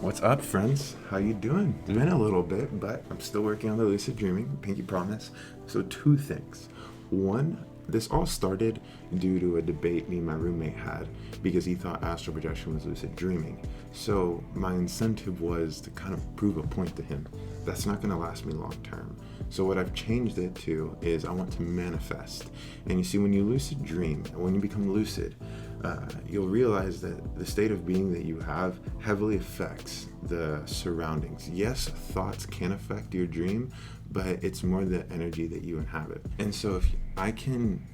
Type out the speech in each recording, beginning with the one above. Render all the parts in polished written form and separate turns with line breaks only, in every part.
What's up, friends? How you doing? It's been a little bit, but I'm still working on the lucid dreaming, pinky promise. So two things. One, this all started due to a debate me and my roommate had because he thought astral projection was lucid dreaming. So my incentive was to kind of prove a point to him. That's not going to last me long term. So what I've changed it to is I want to manifest. And you see, when you lucid dream, when you become lucid, you'll realize that the state of being that you have heavily affects the surroundings. Yes, thoughts can affect your dream, but it's more the energy that you inhabit. And so if I can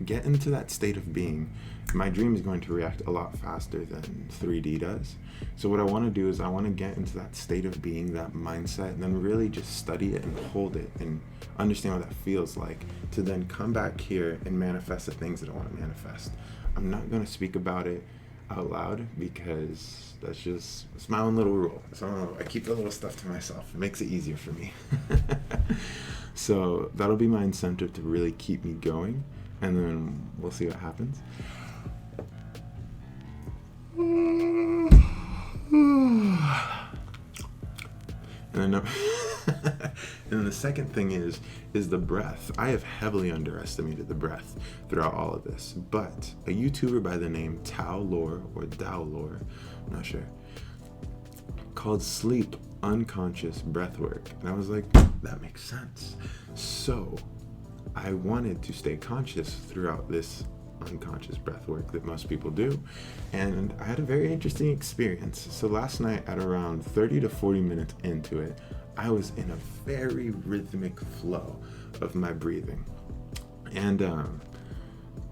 get into that state of being, my dream is going to react a lot faster than 3D does. So what I want to do is I want to get into that state of being, that mindset, and then really just study it and hold it and understand what that feels like, to then come back here and manifest the things that I want to manifest. I'm not going to speak about it out loud because it's my own little rule. So I keep the little stuff to myself. It makes it easier for me. So that'll be my incentive to really keep me going, and then we'll see what happens. And then the second thing is the breath. I have heavily underestimated the breath throughout all of this, but a YouTuber by the name Tao Lore or Dao Lore, I'm not sure, called sleep unconscious breathwork, and I was like, that makes sense. So I wanted to stay conscious throughout this unconscious breath work that most people do, and I had a very interesting experience. So last night at around 30 to 40 minutes into it, I was in a very rhythmic flow of my breathing, and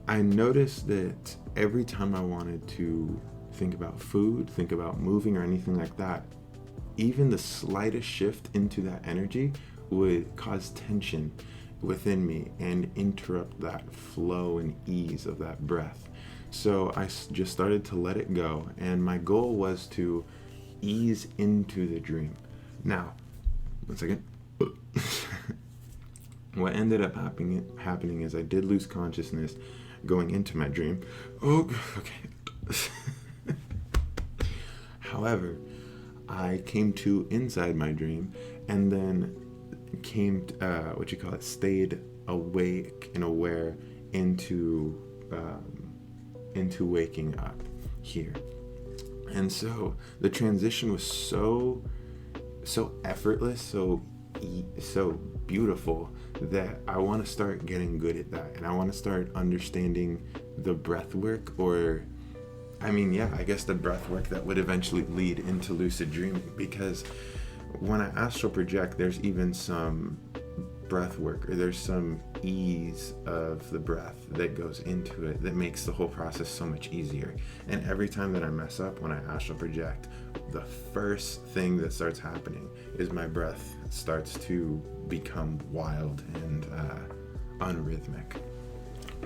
I noticed that every time I wanted to think about food, think about moving or anything like that, even the slightest shift into that energy would cause tension within me and interrupt that flow and ease of that breath. So I just started to let it go, and my goal was to ease into the dream. Now, one second. What ended up happening is I did lose consciousness going into my dream. Oh, okay. However, I came to inside my dream, and then stayed awake and aware into waking up here. And so the transition was so effortless, so beautiful, that I want to start getting good at that, and I want to start understanding the breath work, I guess the breath work that would eventually lead into lucid dreaming. Because when I astral project, there's even some breath work, or there's some ease of the breath that goes into it that makes the whole process so much easier. And every time that I mess up when I astral project, the first thing that starts happening is my breath starts to become wild and unrhythmic.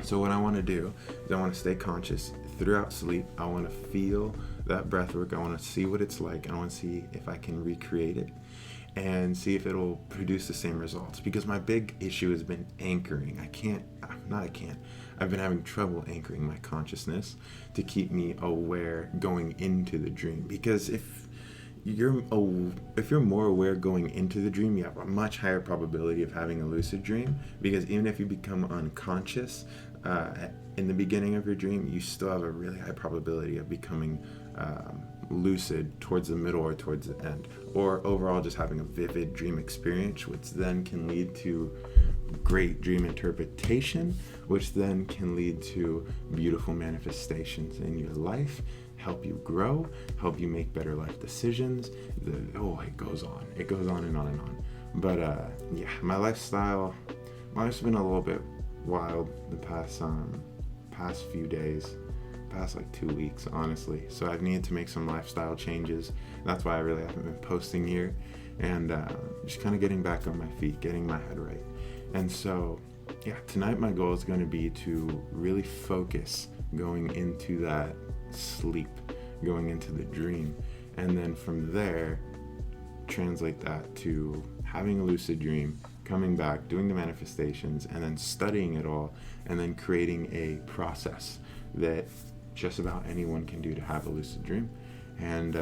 So what I want to do is I want to stay conscious throughout sleep. I want to feel that breath work. I want to see what it's like. I want to see if I can recreate it and see if it'll produce the same results. Because my big issue has been anchoring. I've been having trouble anchoring my consciousness to keep me aware going into the dream. Because if you're more aware going into the dream, you have a much higher probability of having a lucid dream. Because even if you become unconscious in the beginning of your dream, you still have a really high probability of becoming lucid towards the middle or towards the end, or overall just having a vivid dream experience, which then can lead to great dream interpretation, which then can lead to beautiful manifestations in your life, help you grow, help you make better life decisions. It goes on and on and on. But my life's been a little bit wild the past few days, past like 2 weeks, honestly. So I've needed to make some lifestyle changes. That's why I really haven't been posting here, and just kind of getting back on my feet, getting my head right. And so tonight my goal is going to be to really focus going into that sleep, going into the dream, and then from there translate that to having a lucid dream, coming back, doing the manifestations, and then studying it all, and then creating a process that just about anyone can do to have a lucid dream. And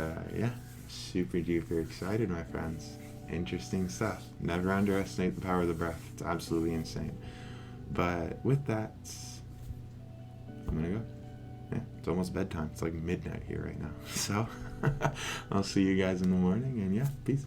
super duper excited, my friends. Interesting stuff. Never underestimate the power of the breath. It's absolutely insane. But with that, I'm gonna go. Yeah, it's almost bedtime. It's like midnight here right now. So I'll see you guys in the morning, and yeah, peace.